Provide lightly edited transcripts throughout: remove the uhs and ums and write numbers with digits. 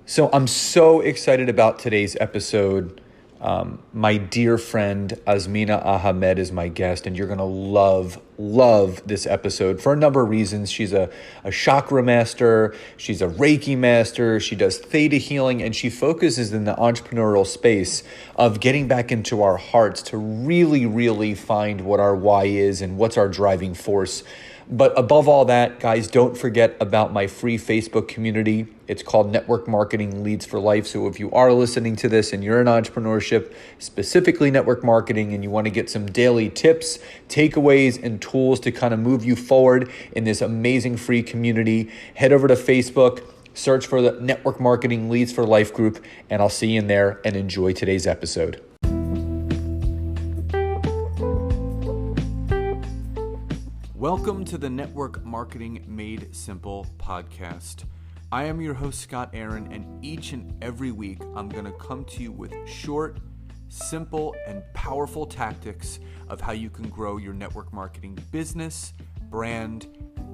So I'm so excited about today's episode. My dear friend Azmina Ahamed is my guest, and you're going to love this episode for a number of reasons. She's a Chakra Master, she's a Reiki Master, she does Theta healing, and she focuses in the entrepreneurial space of getting back into our hearts to really find what our why is and what's our driving force. But above all that, guys, don't forget about my free Facebook community. It's called Network Marketing Leads for Life. So if you are listening to this and you're in entrepreneurship, specifically network marketing, and you want to get some daily tips, takeaways, and tools to kind of move you forward in this amazing free community, head over to Facebook, search for the Network Marketing Leads for Life group, and I'll see you in there, and enjoy today's episode. Welcome to the Network Marketing Made Simple podcast. I am your host, Scott Aaron, and each and every week I'm going to come to you with short, simple, and powerful tactics of how you can grow your network marketing business, brand,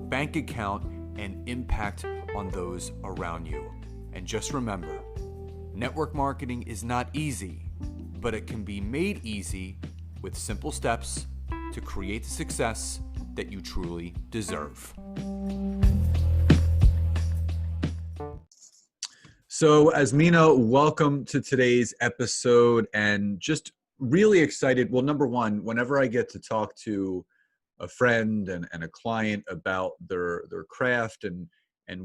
bank account, and impact on those around you. And just remember, network marketing is not easy, but it can be made easy with simple steps to create the success that you truly deserve. So, Azmina, welcome to today's episode, and just really excited. Well, number one, whenever I get to talk to a friend and a client about their craft and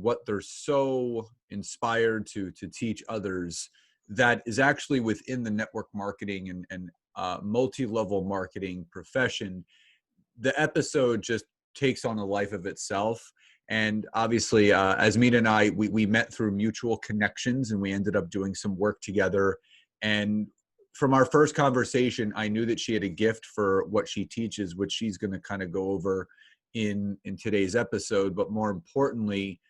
what they're so inspired to teach others, that is actually within the network marketing and multi-level marketing profession, the episode just takes on a life of itself. And obviously, Azmina and I, we met through mutual connections, and we ended up doing some work together. And from our first conversation, I knew that she had a gift for what she teaches, which she's going to kind of go over in today's episode. But more importantly,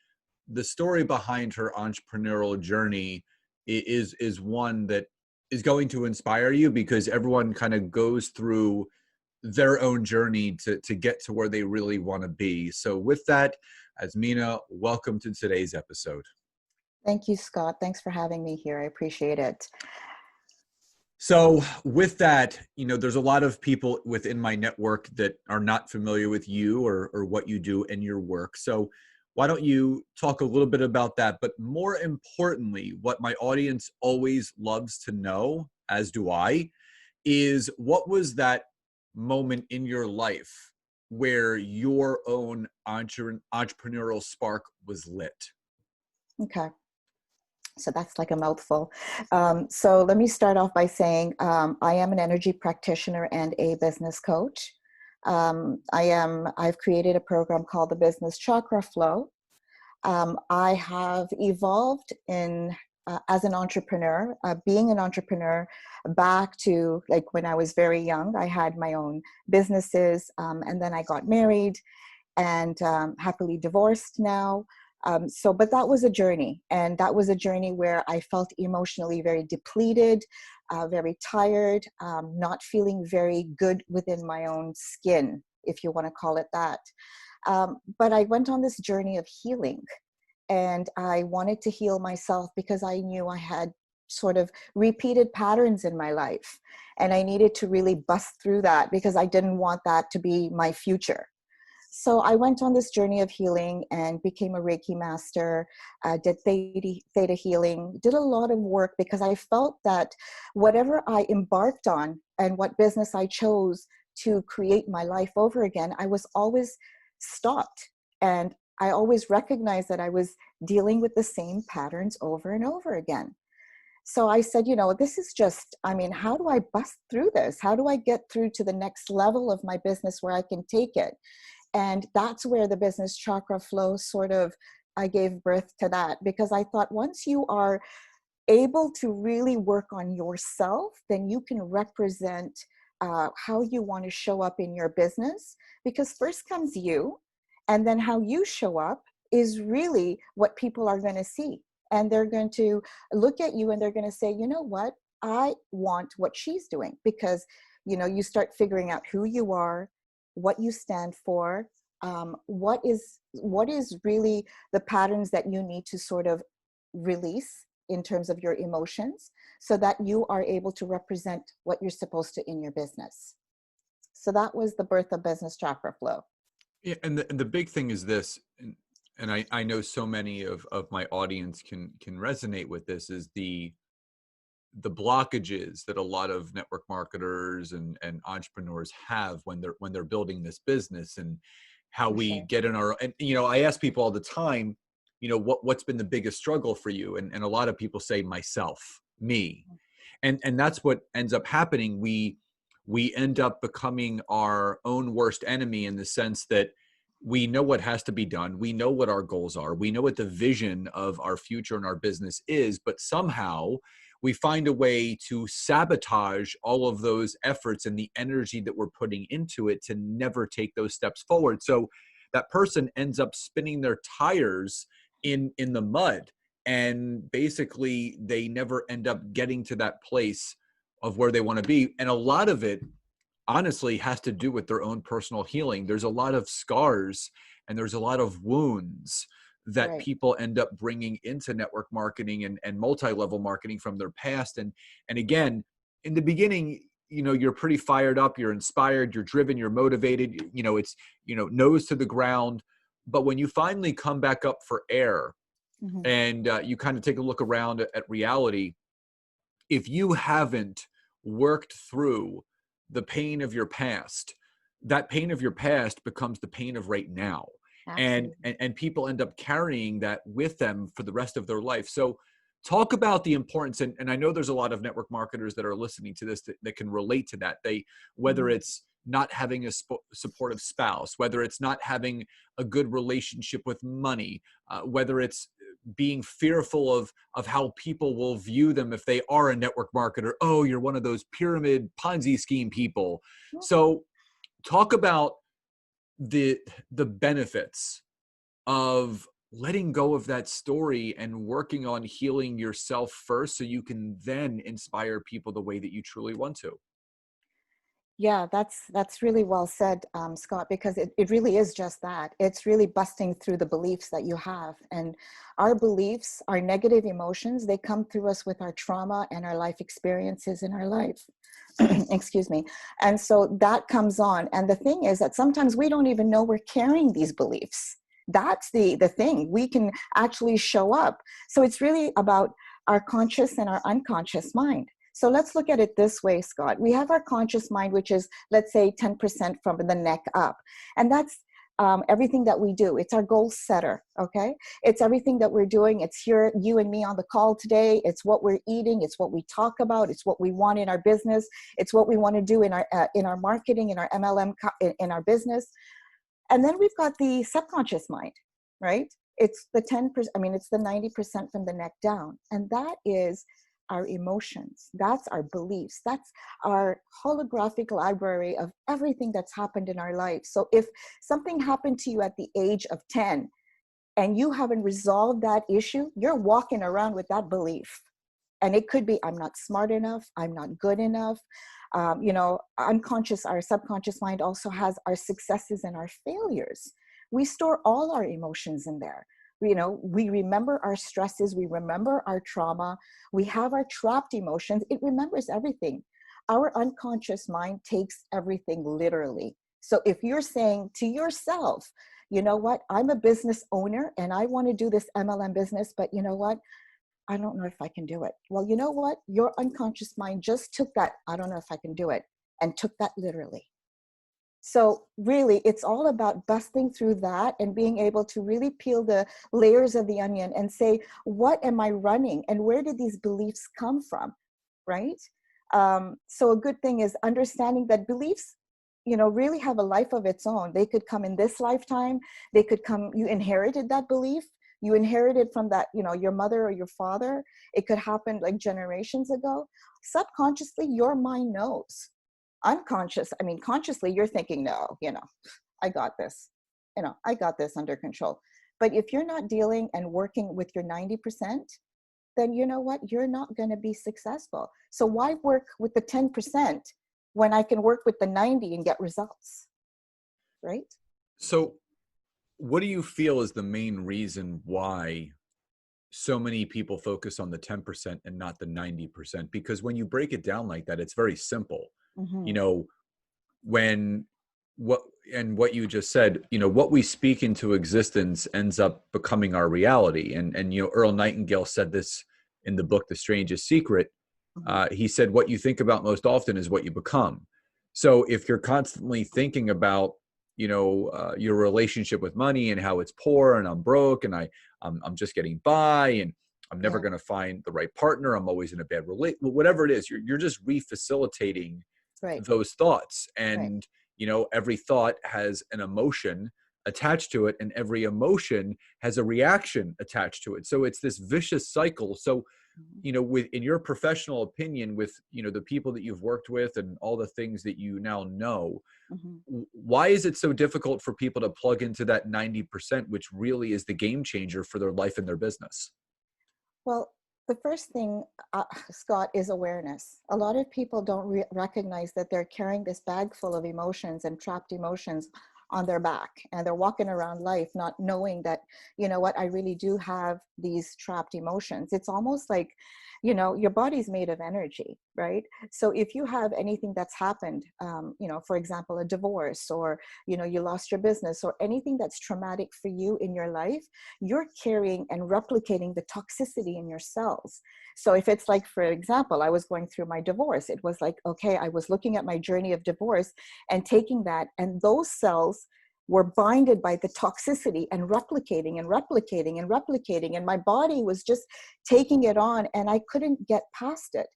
the story behind her entrepreneurial journey is one that is going to inspire you, because everyone kind of goes through their own journey to get to where they really want to be. So with that, Azmina, welcome to today's episode. Thank you, Scott. Thanks for having me here. I appreciate it. So with that, there's a lot of people within my network that are not familiar with you or what you do in your work. So why don't you talk a little bit about that? But more importantly, what my audience always loves to know, as do I, is what was that moment in your life where your own entrepreneurial spark was lit? Okay. So that's like a mouthful. So let me start off by saying I am an energy practitioner and a business coach. I've created a program called the Business Chakra Flow. I have evolved as an entrepreneur, being an entrepreneur back to like when I was very young. I had my own businesses, and then I got married and happily divorced now. But that was a journey, and that was a journey where I felt emotionally very depleted, very tired, not feeling very good within my own skin, if you want to call it that. But I went on this journey of healing, and I wanted to heal myself because I knew I had sort of repeated patterns in my life, and I needed to really bust through that because I didn't want that to be my future. So I went on this journey of healing and became a Reiki Master, did Theta healing, did a lot of work because I felt that whatever I embarked on and what business I chose to create my life over again, I was always stopped. And I always recognized that I was dealing with the same patterns over and over again. So I said, this is just, how do I bust through this? How do I get through to the next level of my business where I can take it? And that's where the Business Chakra Flow I gave birth to that, because I thought once you are able to really work on yourself, then you can represent how you want to show up in your business, because first comes you, and then how you show up is really what people are going to see. And they're going to look at you and they're going to say, you know what, I want what she's doing, because, you start figuring out who you are, what you stand for, what is really the patterns that you need to sort of release in terms of your emotions so that you are able to represent what you're supposed to in your business. So that was the birth of Business Chakra Flow. Yeah, and the big thing is this, and I know so many of my audience can resonate with this, is the blockages that a lot of network marketers and entrepreneurs have when they're building this business, and how For we sure. get in our, and I ask people all the time, what's been the biggest struggle for you, and a lot of people say myself, me, and that's what ends up happening. We end up becoming our own worst enemy, in the sense that we know what has to be done, we know what our goals are, we know what the vision of our future and our business is, but somehow we find a way to sabotage all of those efforts and the energy that we're putting into it, to never take those steps forward. So that person ends up spinning their tires in the mud, and basically they never end up getting to that place of where they want to be. And a lot of it honestly has to do with their own personal healing. There's a lot of scars and there's a lot of wounds that Right. people end up bringing into network marketing and multi-level marketing from their past. And again, in the beginning, you're pretty fired up, you're inspired, you're driven, you're motivated, it's, nose to the ground. But when you finally come back up for air, Mm-hmm. and you kind of take a look around at reality, if you haven't worked through the pain of your past, that pain of your past becomes the pain of right now. And, Absolutely. and people end up carrying that with them for the rest of their life. So talk about the importance. And I know there's a lot of network marketers that are listening to this that can relate to that. Whether Mm-hmm. it's not having a supportive spouse, whether it's not having a good relationship with money, whether it's being fearful of how people will view them if they are a network marketer. Oh, you're one of those pyramid Ponzi scheme people. So talk about the benefits of letting go of that story and working on healing yourself first, so you can then inspire people the way that you truly want to. Yeah, that's really well said, Scott, because it really is just that. It's really busting through the beliefs that you have. And our beliefs, our negative emotions, they come through us with our trauma and our life experiences in our life. Excuse me. And so that comes on. And the thing is that sometimes we don't even know we're carrying these beliefs. That's the thing. We can actually show up. So it's really about our conscious and our unconscious mind. So let's look at it this way, Scott. We have our conscious mind, which is, let's say, 10% from the neck up. And that's everything that we do. It's our goal setter, okay? It's everything that we're doing. It's here, you and me on the call today. It's what we're eating. It's what we talk about. It's what we want in our business. It's what we want to do in our marketing, in our MLM, in our business. And then we've got the subconscious mind, right? It's the 10%, it's the 90% from the neck down. And that is our emotions. That's our beliefs. That's our holographic library of everything that's happened in our life. So if something happened to you at the age of 10 and you haven't resolved that issue, you're walking around with that belief. And it could be, I'm not smart enough, I'm not good enough. Unconscious, our subconscious mind also has our successes and our failures. We store all our emotions in there. We remember our stresses, we remember our trauma, we have our trapped emotions. It remembers everything. Our unconscious mind takes everything literally. So if you're saying to yourself, you know what, I'm a business owner and I want to do this MLM business, but you know what, I don't know if I can do it. Well, you know what, your unconscious mind just took that, I don't know if I can do it, and took that literally. So really, it's all about busting through that and being able to really peel the layers of the onion and say, what am I running and where did these beliefs come from, right? So a good thing is understanding that beliefs, really have a life of its own. They could come in this lifetime. They could come, you inherited that belief. You inherited from that, your mother or your father. It could happen like generations ago. Subconsciously, your mind knows. Consciously you're thinking, no, I got this, I got this under control. But if you're not dealing and working with your 90%, then you know what, you're not going to be successful. So why work with the 10% when I can work with the 90 and get results, right? So what do you feel is the main reason why so many people focus on the 10% and not the 90%, because when you break it down like that, it's very simple. You Mm-hmm. know, when what what you just said, what we speak into existence ends up becoming our reality. And Earl Nightingale said this in the book The Strangest Secret. Mm-hmm. He said, what you think about most often is what you become. So if you're constantly thinking about your relationship with money and how it's poor and I'm broke and I'm just getting by and I'm never Yeah. going to find the right partner, I'm always in a bad relate, whatever it is, you're just refacilitating Right. those thoughts. Right. And every thought has an emotion attached to it, and every emotion has a reaction attached to it. So it's this vicious cycle. So Mm-hmm. with, in your professional opinion, with the people that you've worked with and all the things that you now know, Mm-hmm. why is it so difficult for people to plug into that 90%, which really is the game changer for their life and their business? Well, the first thing, Scott, is awareness. A lot of people don't recognize that they're carrying this bag full of emotions and trapped emotions on their back, and they're walking around life not knowing that, I really do have these trapped emotions. It's almost like, your body's made of energy, right? So if you have anything that's happened, for example, a divorce, or, you lost your business, or anything that's traumatic for you in your life, you're carrying and replicating the toxicity in your cells. So if it's like, for example, I was going through my divorce, it was like, okay, I was looking at my journey of divorce and taking that, and those cells were binded by the toxicity and replicating and replicating and replicating. And my body was just taking it on, and I couldn't get past it.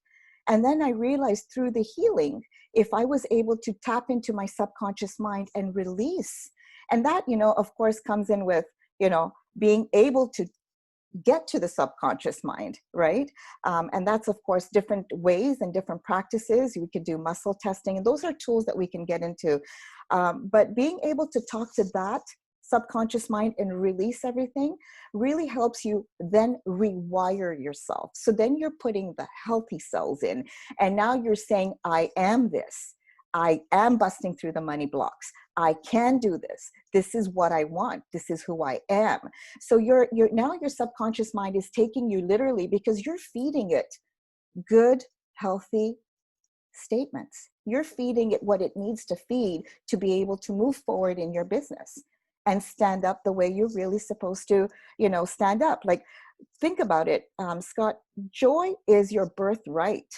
And then I realized through the healing, if I was able to tap into my subconscious mind and release, and that, of course, comes in with, being able to get to the subconscious mind, right? And that's, of course, different ways and different practices. We could do muscle testing, and those are tools that we can get into. But being able to talk to that subconscious mind and release everything really helps you then rewire yourself. So then you're putting the healthy cells in, and now you're saying, I am this. I am busting through the money blocks. I can do this. This is what I want. This is who I am. So you're now your subconscious mind is taking you literally, because you're feeding it good, healthy statements. You're feeding it what it needs to feed to be able to move forward in your business and stand up the way you're really supposed to, stand up. Like, think about it, Scott. Joy is your birthright.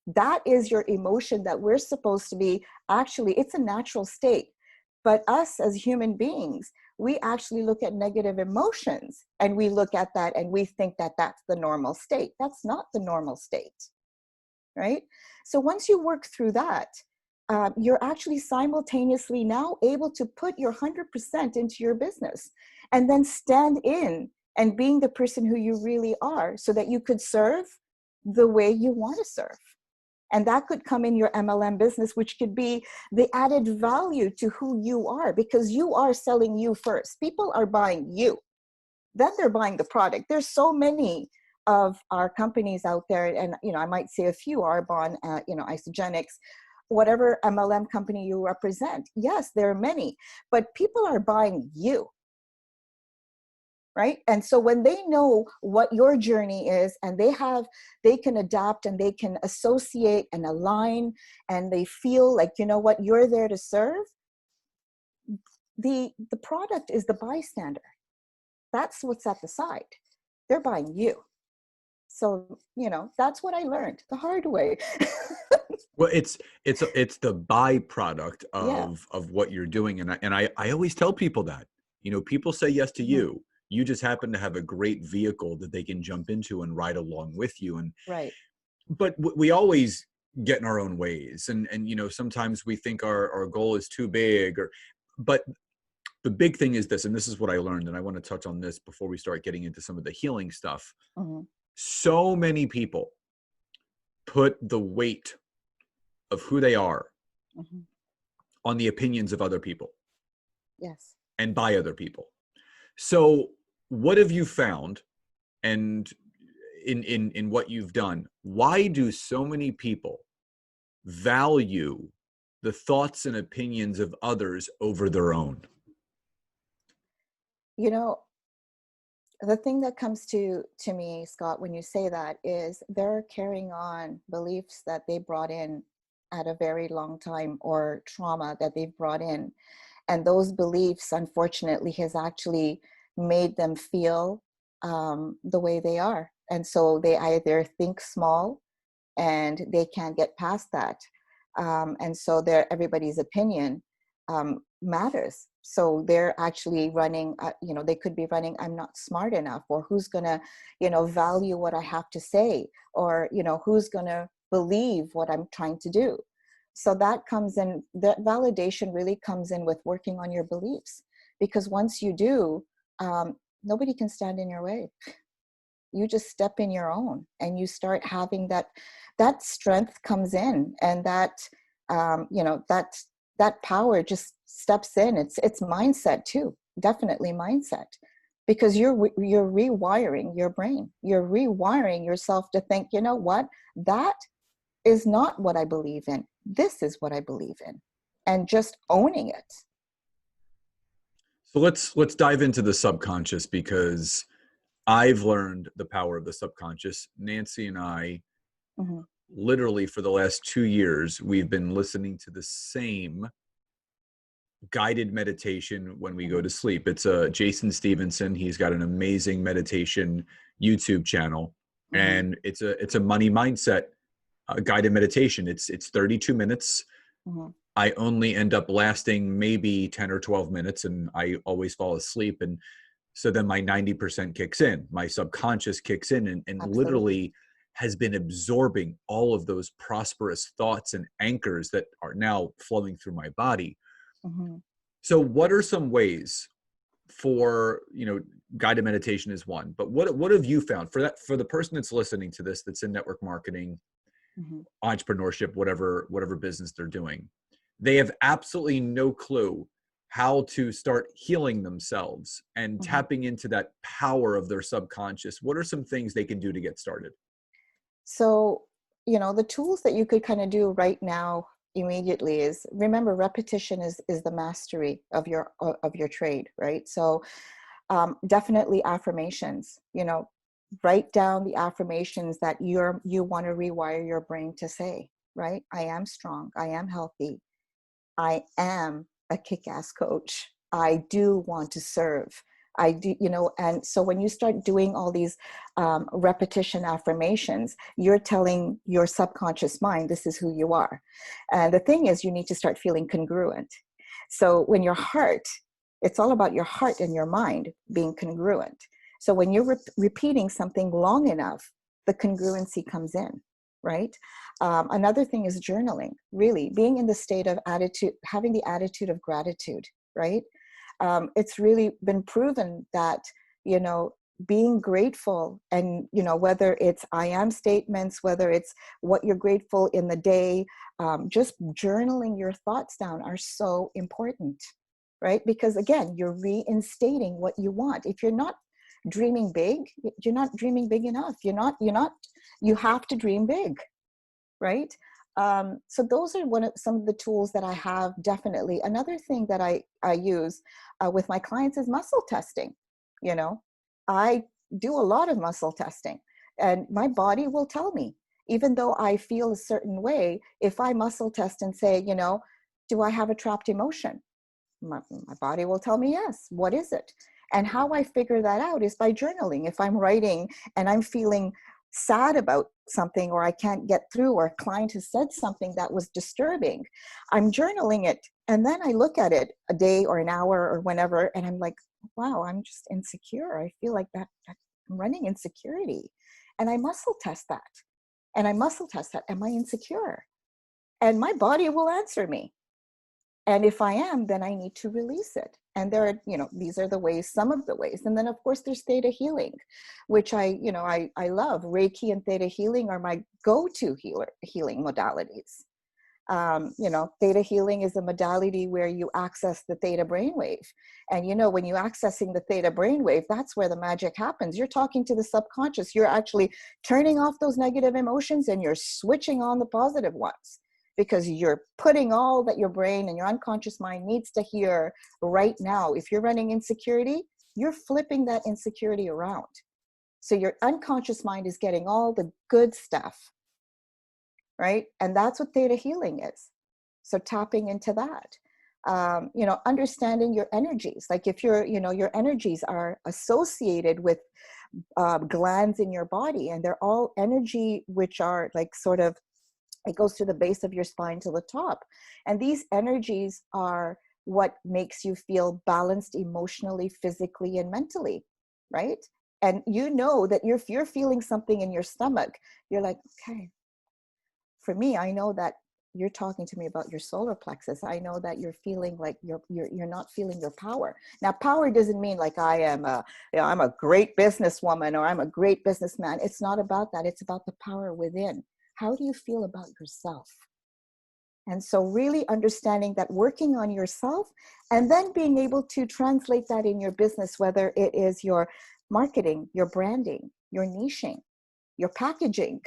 That is your emotion that we're supposed to be. Actually, it's a natural state. But us as human beings, we actually look at negative emotions and we look at that and we think that that's the normal state. That's not the normal state, right? So once you work through that, you're actually simultaneously now able to put your 100% into your business, and then stand in and being the person who you really are, so that you could serve the way you want to serve. And that could come in your MLM business, which could be the added value to who you are, because you are selling you first. People are buying you, then they're buying the product. There's so many of our companies out there, and I might say a few: Arbonne, Isogenics, whatever MLM company you represent. Yes, there are many, but people are buying you, right? And so when they know what your journey is, and they can adapt and they can associate and align, and they feel like, you're there to serve. The product is the bystander. That's what's at the side. They're buying you. So, that's what I learned the hard way. Well, it's the byproduct Yeah. of what you're doing. And I always tell people that, people say yes to Mm-hmm. you. You just happen to have a great vehicle that they can jump into and ride along with you. Right. But we always get in our own ways. And sometimes we think our goal is too big, but the big thing is this, and this is what I learned, and I want to touch on this before we start getting into some of the healing stuff. Mm-hmm. So many people put the weight of who they are Mm-hmm. on the opinions of other people Yes. and by other people. So what have you found, and in what you've done, why do so many people value the thoughts and opinions of others over their own? You know, The thing that comes to me, Scott, when you say that, is they're carrying on beliefs that they brought in at a very long time, or trauma that they've brought in. And those beliefs, unfortunately, has actually made them feel the way they are. And so they either think small and they can't get past that. And so everybody's opinion matters. So they're actually running, they could be running, I'm not smart enough, or who's going to, value what I have to say, or, who's going to believe what I'm trying to do. So that comes in, that validation really comes in with working on your beliefs, because once you do, nobody can stand in your way. You just step in your own, and you start having that strength comes in, and that that power just steps in. It's mindset too, definitely mindset, because you're rewiring your brain. You're rewiring yourself to think, you know what, that is not what I believe in. This is what I believe in, and just owning it. So let's dive into the subconscious, because I've learned the power of the subconscious. Nancy and I, Mm-hmm. literally for the last 2 years, we've been listening to the same guided meditation when we go to sleep. It's Jason Stevenson. He's got an amazing meditation YouTube channel, Mm-hmm. and it's a money mindset guided meditation. It's 32 minutes. Mm-hmm. I only end up lasting maybe 10 or 12 minutes, and I always fall asleep. And so then my 90% kicks in, my subconscious kicks in, and literally has been absorbing all of those prosperous thoughts and anchors that are now flowing through my body. Mm-hmm. So what are some ways for, guided meditation is one, but what have you found for the person that's listening to this, that's in network marketing, Mm-hmm. entrepreneurship, whatever business they're doing? They have absolutely no clue how to start healing themselves and Mm-hmm. tapping into that power of their subconscious. What are some things they can do to get started? So, the tools that you could kind of do right now immediately is, remember, repetition is the mastery of your trade, right? So definitely affirmations, write down the affirmations that you want to rewire your brain to say, right? I am strong. I am healthy. I am a kick-ass coach. I do want to serve. I do, and so when you start doing all these repetition affirmations, you're telling your subconscious mind, this is who you are. And the thing is, you need to start feeling congruent. So when your heart, it's all about your heart and your mind being congruent. So when you're repeating something long enough, the congruency comes in, right? Another thing is journaling, really being in the state of attitude, having the attitude of gratitude, right? It's really been proven that, being grateful, and, whether it's I am statements, whether it's what you're grateful in the day, just journaling your thoughts down are so important, right? Because again, you're reinstating what you want. If you're not dreaming big, you're not dreaming big enough. You have to dream big, right? So those are some of the tools that I have. Definitely. Another thing that I use with my clients is muscle testing. I do a lot of muscle testing, and my body will tell me, even though I feel a certain way, if I muscle test and say, do I have a trapped emotion? My body will tell me yes. What is it? And how I figure that out is by journaling. If I'm writing and I'm feeling sad about something, or I can't get through, or a client has said something that was disturbing, I'm journaling it. And then I look at it a day or an hour or whenever, and I'm like, wow, I'm just insecure. I feel like that I'm running insecurity. And I muscle test that. And I muscle test that. Am I insecure? And my body will answer me. And if I am, then I need to release it. And there are, these are the ways, some of the ways. And then of course there's theta healing, which I love. Reiki and theta healing are my go-to healing modalities. Theta healing is a modality where you access the theta brainwave. And, when you're accessing the theta brainwave, that's where the magic happens. You're talking to the subconscious. You're actually turning off those negative emotions, and you're switching on the positive ones, because you're putting all that your brain and your unconscious mind needs to hear right now. If you're running insecurity, you're flipping that insecurity around. So your unconscious mind is getting all the good stuff, right? And that's what theta healing is. So tapping into that, understanding your energies. Like if your energies are associated with glands in your body, and they're all energy, which are like sort of, it goes to the base of your spine to the top. And these energies are what makes you feel balanced emotionally, physically, and mentally, right? And you know that if you're feeling something in your stomach, you're like, okay, for me, I know that you're talking to me about your solar plexus. I know that you're feeling like you're not feeling your power. Now, power doesn't mean like I'm a great businesswoman or I'm a great businessman. It's not about that. It's about the power within. How do you feel about yourself? And so really understanding that, working on yourself, and then being able to translate that in your business, whether it is your marketing, your branding, your niching, your packaging,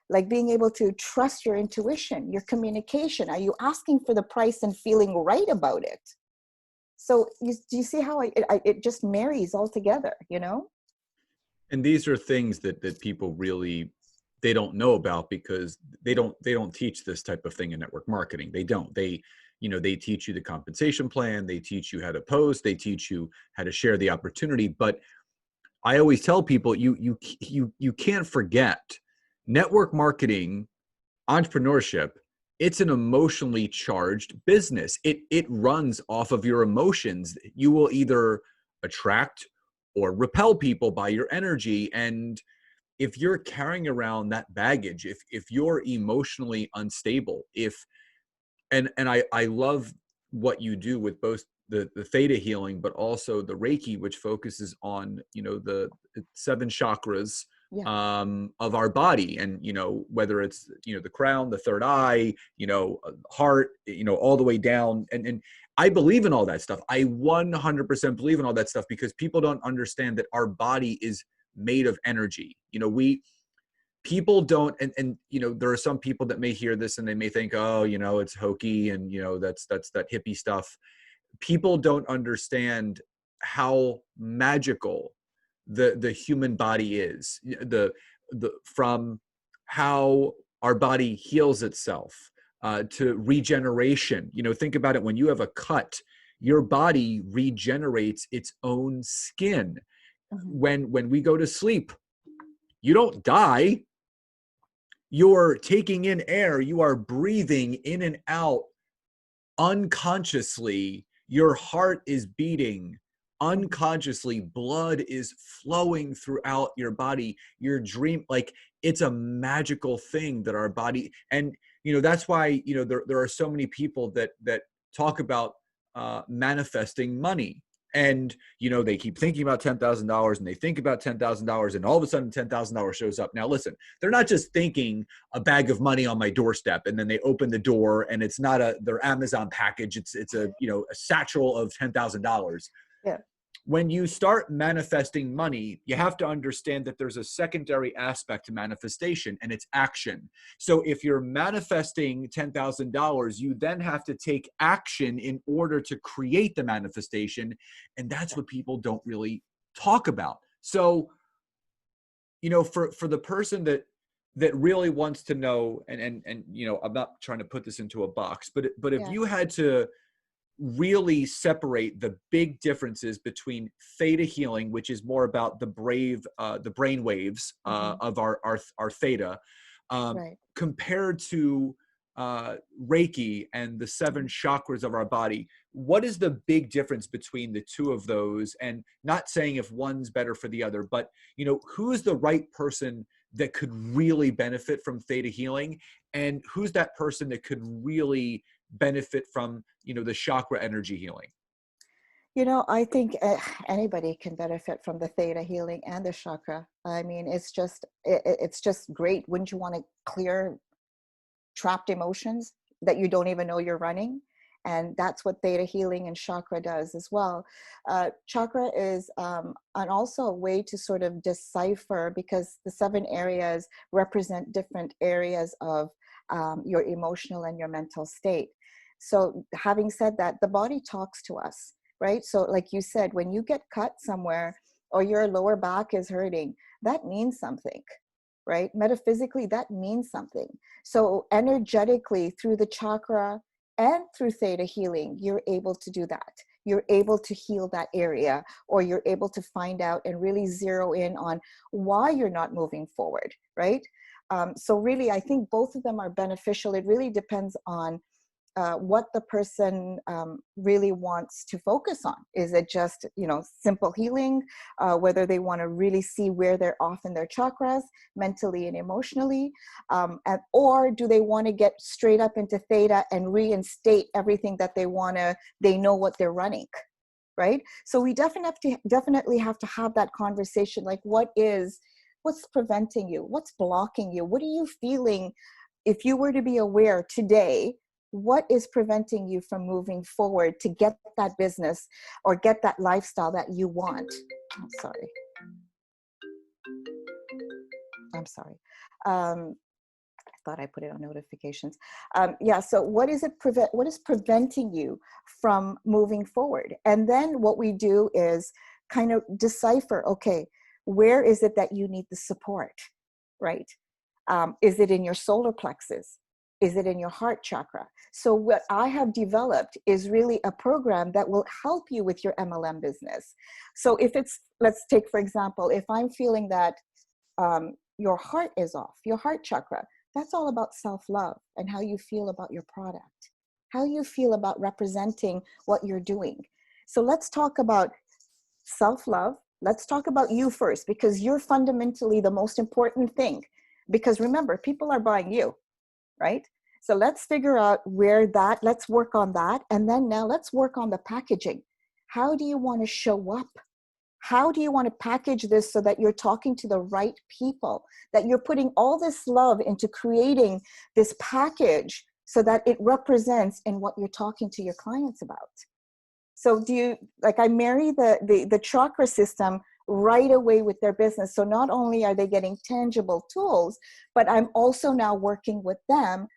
like being able to trust your intuition, your communication. Are you asking for the price and feeling right about it? So do you see how it just marries all together, And these are things that people really, they don't know about, because they don't teach this type of thing in network marketing. They don't. They teach you the compensation plan, they teach you how to post, they teach you how to share the opportunity. But I always tell people, you can't forget, network marketing, entrepreneurship, it's an emotionally charged business. It runs off of your emotions. You will either attract or repel people by your energy. And if you're carrying around that baggage, if you're emotionally unstable, and I love what you do with both the theta healing, but also the Reiki, which focuses on, the 7 chakras of our body. And, whether it's, the crown, the third eye, heart, all the way down. And I believe in all that stuff. I 100% believe in all that stuff, because people don't understand that our body is made of energy. People don't, and there are some people that may hear this and they may think, oh, it's hokey, and that's that hippie stuff. People don't understand how magical the human body is, the from how our body heals itself, to regeneration. Think about it. When you have a cut, your body regenerates its own skin. Mm-hmm. When we go to sleep, you don't die. You're taking in air, you are breathing in and out unconsciously. Your heart is beating unconsciously. Blood is flowing throughout your body. Your dream, like, it's a magical thing that our body, and that's why there are so many people that talk about manifesting money. And they keep thinking about $10,000, and they think about $10,000, and all of a sudden $10,000 shows up. Now listen, they're not just thinking a bag of money on my doorstep, and then they open the door and it's not their Amazon package. It's a satchel of $10,000. Yeah. When you start manifesting money, you have to understand that there's a secondary aspect to manifestation, and it's action. So if you're manifesting $10,000, you then have to take action in order to create the manifestation. And that's what people don't really talk about. So, for the person that really wants to know, and I'm not trying to put this into a box, but if you had to really separate the big differences between theta healing, which is more about the brain waves of our theta, compared to Reiki and the 7 chakras of our body, what is the big difference between the two of those? And not saying if one's better for the other, but who's the right person that could really benefit from theta healing, and who's that person that could really benefit from the chakra energy healing? I think anybody can benefit from the theta healing and the chakra. I mean, it's just great. Wouldn't you want to clear trapped emotions that you don't even know you're running? And that's what theta healing and chakra does as well. Chakra is also a way to sort of decipher, because the 7 areas represent different areas of your emotional and your mental state. So having said that, the body talks to us, right? So like you said, when you get cut somewhere or your lower back is hurting, that means something, right? Metaphysically, that means something. So energetically, through the chakra and through theta healing, you're able to do that. You're able to heal that area, or you're able to find out and really zero in on why you're not moving forward, right? So really, I think both of them are beneficial. It really depends on what the person really wants to focus on. Is it just, simple healing, whether they want to really see where they're off in their chakras, mentally and emotionally, or do they want to get straight up into theta and reinstate everything that they know what they're running, right? So we definitely have to have that conversation, like what's preventing you? What's blocking you? What are you feeling? If you were to be aware today, what is preventing you from moving forward to get that business or get that lifestyle that you want? I'm sorry. I thought I put it on notifications. Yeah. So what is preventing you from moving forward? And then what we do is kind of decipher, okay, where is it that you need the support, right? Is it in your solar plexus? Is it in your heart chakra? So what I have developed is really a program that will help you with your MLM business. So let's take, for example, if I'm feeling that your heart is off, your heart chakra, that's all about self-love and how you feel about your product, how you feel about representing what you're doing. So let's talk about self-love. Let's talk about you first, because you're fundamentally the most important thing. Because remember, people are buying you, right? So let's figure out let's work on that. And then now let's work on the packaging. How do you want to show up? How do you want to package this so that you're talking to the right people, that you're putting all this love into creating this package so that it represents in what you're talking to your clients about? So I marry the chakra system right away with their business. So not only are they getting tangible tools, but I'm also now working with them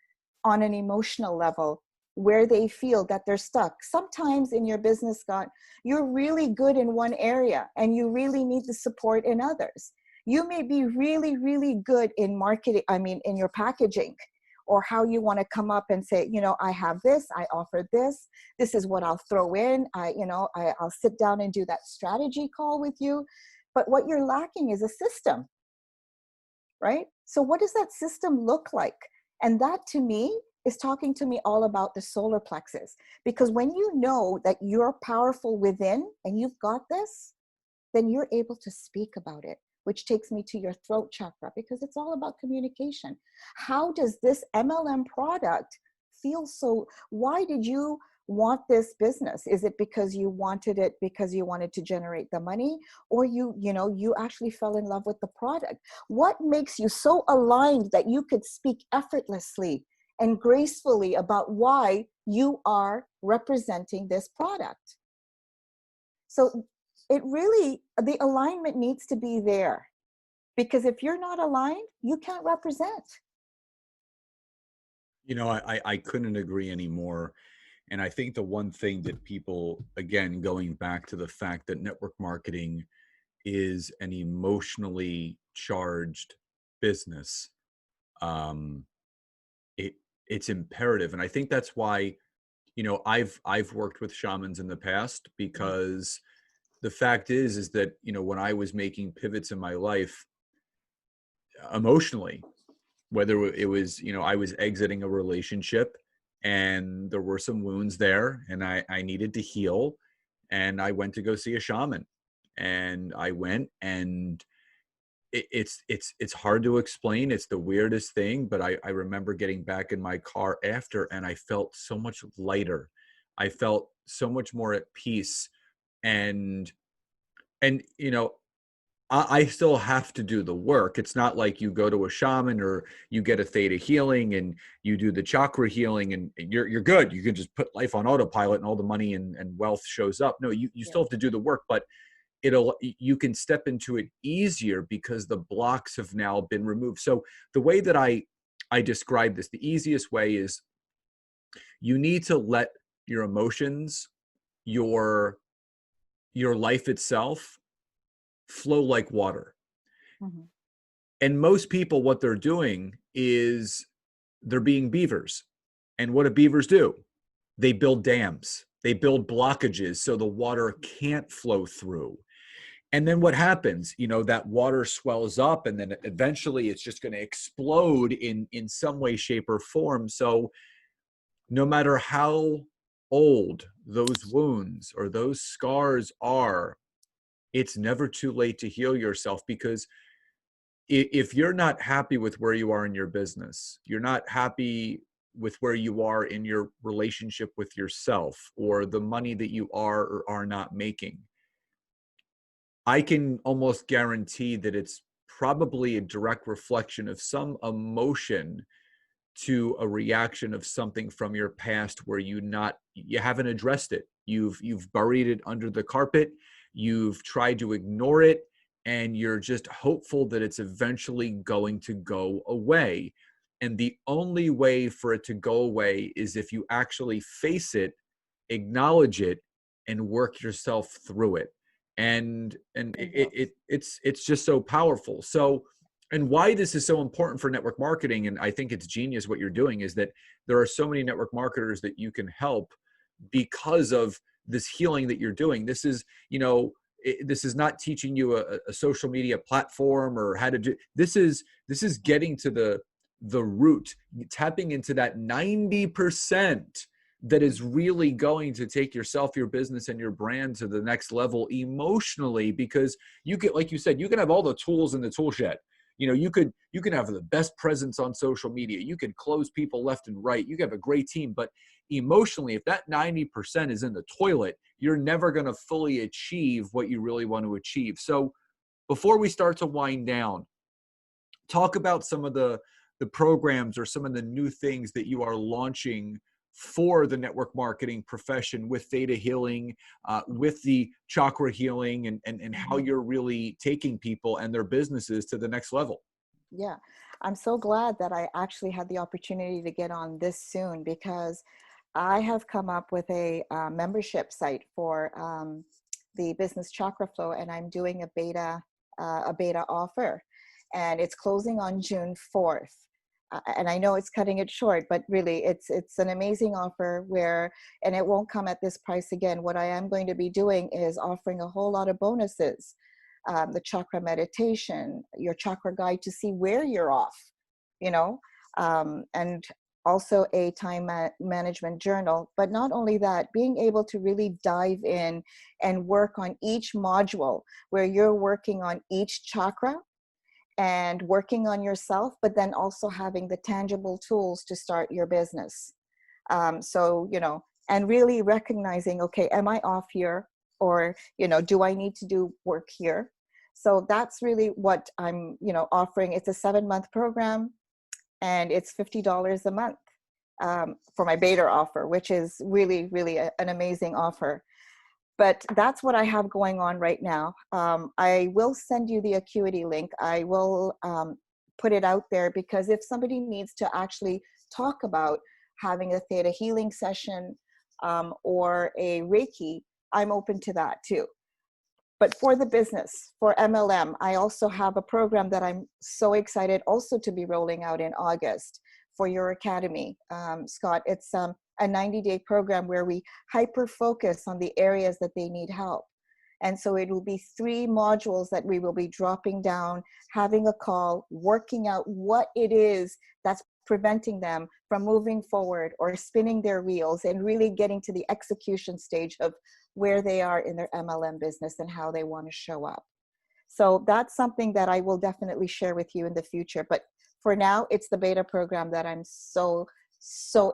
on an emotional level where they feel that they're stuck. Sometimes in your business, Scott, you're really good in one area and you really need the support in others. You may be really, really good in marketing, in your packaging, or how you want to come up and say, I have this, I offer this is what I'll throw in. I'll sit down and do that strategy call with you. But what you're lacking is a system, right? So what does that system look like? And that to me is talking to me all about the solar plexus. Because when you know that you're powerful within and you've got this, then you're able to speak about it, which takes me to your throat chakra, because it's all about communication. How does this MLM product feel why did you want this business? Is it because you wanted it because you wanted to generate the money, or you actually fell in love with the product? What makes you so aligned that you could speak effortlessly and gracefully about why you are representing this product? So the alignment needs to be there, because if you're not aligned, you can't represent. I couldn't agree anymore. And I think the one thing that people, again, going back to the fact that network marketing is an emotionally charged business, it's imperative. And I think that's why, I've worked with shamans in the past, because the fact is that, when I was making pivots in my life emotionally, whether it was, I was exiting a relationship and there were some wounds there and I needed to heal, and I went to go see a shaman, and I went, and it's hard to explain. It's the weirdest thing, but I remember getting back in my car after, and I felt so much lighter. I felt so much more at peace. And I still have to do the work. It's not like you go to a shaman or you get a theta healing and you do the chakra healing and you're good. You can just put life on autopilot and all the money and wealth shows up. No, you still have to do the work, but you can step into it easier because the blocks have now been removed. So the way that I describe this, the easiest way is you need to let your emotions, your your life itself flow like water. Mhm. And most people, what they're doing is they're being beavers. And what do beavers do? They build dams, they build blockages so the water can't flow through. And then what happens? That water swells up, and then eventually it's just going to explode in some way, shape, or form. So no matter how old those wounds or those scars are, it's never too late to heal yourself, because if you're not happy with where you are in your business, you're not happy with where you are in your relationship with yourself, or the money that you are or are not making, I can almost guarantee that it's probably a direct reflection of some emotion to a reaction of something from your past where you haven't addressed it. You've buried it under the carpet. You've tried to ignore it, and you're just hopeful that it's eventually going to go away. And the only way for it to go away is if you actually face it, acknowledge it, and work yourself through it. And it's just so powerful. So, and why this is so important for network marketing, and I think it's genius what you're doing, is that there are so many network marketers that you can help because of this healing that you're doing. This is, this is not teaching you a social media platform or how to do. This is getting to the root, tapping into that 90% that is really going to take yourself, your business, and your brand to the next level emotionally. Because you can, like you said, you can have all the tools in the tool shed. You can have the best presence on social media. You can close people left and right. You can have a great team, but emotionally, if that 90% is in the toilet, you're never going to fully achieve what you really want to achieve. So before we start to wind down, talk about some of the programs or some of the new things that you are launching for the network marketing profession with Theta healing, with the chakra healing, and how you're really taking people and their businesses to the next level. Yeah, I'm so glad that I actually had the opportunity to get on this soon, because I have come up with a membership site for the business chakra flow, and I'm doing a beta offer, and it's closing on June 4th. And I know it's cutting it short, but really it's an amazing offer and it won't come at this price again. What I am going to be doing is offering a whole lot of bonuses. The chakra meditation, your chakra guide to see where you're off, and also a time management journal. But not only that, being able to really dive in and work on each module where you're working on each chakra and working on yourself, but then also having the tangible tools to start your business. And really recognizing, okay, am I off here? Or, do I need to do work here? So that's really what I'm, offering. It's a 7-month program, and it's $50 a month for my beta offer, which is really, really an amazing offer. But that's what I have going on right now. I will send you the Acuity link. I will put it out there, because if somebody needs to actually talk about having a Theta healing session or a Reiki, I'm open to that too. But for the business, for MLM, I also have a program that I'm so excited also to be rolling out in August for your academy, Scott. It's a 90-day program where we hyper focus on the areas that they need help. And so it will be 3 modules that we will be dropping down, having a call, working out what it is that's preventing them from moving forward or spinning their wheels, and really getting to the execution stage of where they are in their MLM business and how they want to show up. So that's something that I will definitely share with you in the future. But for now, it's the beta program that I'm so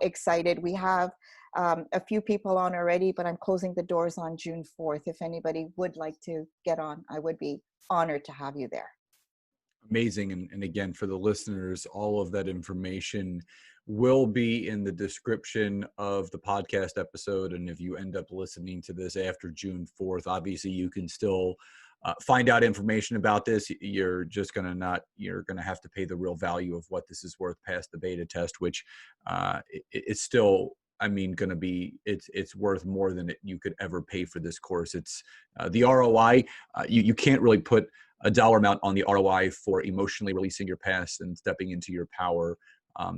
excited. We have a few people on already, but I'm closing the doors on June 4th. If anybody would like to get on, I would be honored to have you there. Amazing. And again, for the listeners, all of that information will be in the description of the podcast episode. And if you end up listening to this after June 4th, obviously you can still find out information about this. You're going to have to pay the real value of what this is worth past the beta test, which it's still, I mean, going to be, it's worth more than you could ever pay for this course. It's the ROI. You can't really put a dollar amount on the ROI for emotionally releasing your past and stepping into your power.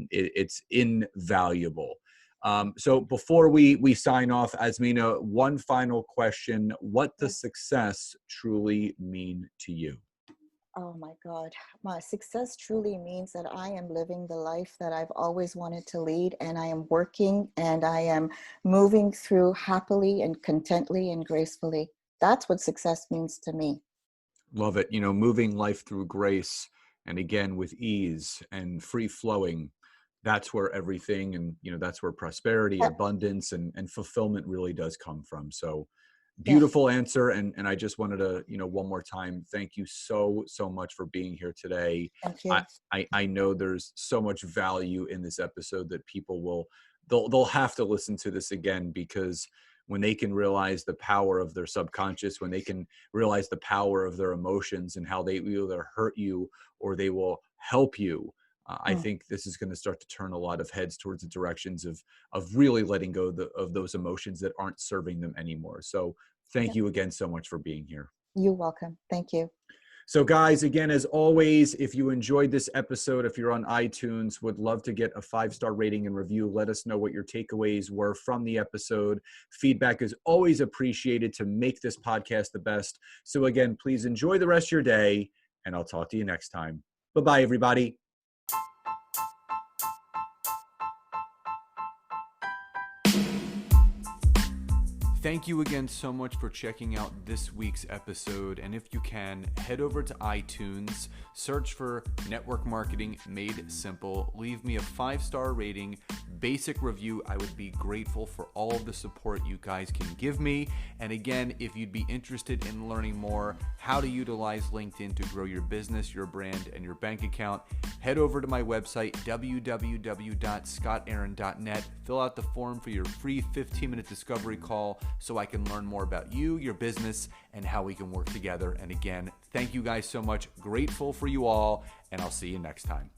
It's invaluable. So before we sign off, Azmina, one final question. What does success truly mean to you? Oh my God. My success truly means that I am living the life that I've always wanted to lead, and I am working and I am moving through happily and contently and gracefully. That's what success means to me. Love it. Moving life through grace and again with ease and free flowing. That's where everything and, that's where prosperity, abundance, and fulfillment really does come from. So Yes. beautiful answer. And I just wanted to, one more time, thank you so much for being here today. Thank I, you. I know there's so much value in this episode that people they'll have to listen to this again, because when they can realize the power of their subconscious, when they can realize the power of their emotions and how they will either hurt you or they will help you, I think this is going to start to turn a lot of heads towards the directions of really letting go of those emotions that aren't serving them anymore. So thank Yep. you again so much for being here. You're welcome. Thank you. So guys, again, as always, if you enjoyed this episode, if you're on iTunes, would love to get a 5-star rating and review. Let us know what your takeaways were from the episode. Feedback is always appreciated to make this podcast the best. So again, please enjoy the rest of your day, and I'll talk to you next time. Bye-bye, everybody. Thank you again so much for checking out this week's episode. And if you can, head over to iTunes, search for Network Marketing Made Simple, leave me a 5-star rating, basic review. I would be grateful for all of the support you guys can give me. And again, if you'd be interested in learning more how to utilize LinkedIn to grow your business, your brand, and your bank account, head over to my website, www.scottaaron.net. Fill out the form for your free 15-minute discovery call so I can learn more about you, your business, and how we can work together. And again, thank you guys so much. Grateful for you all, and I'll see you next time.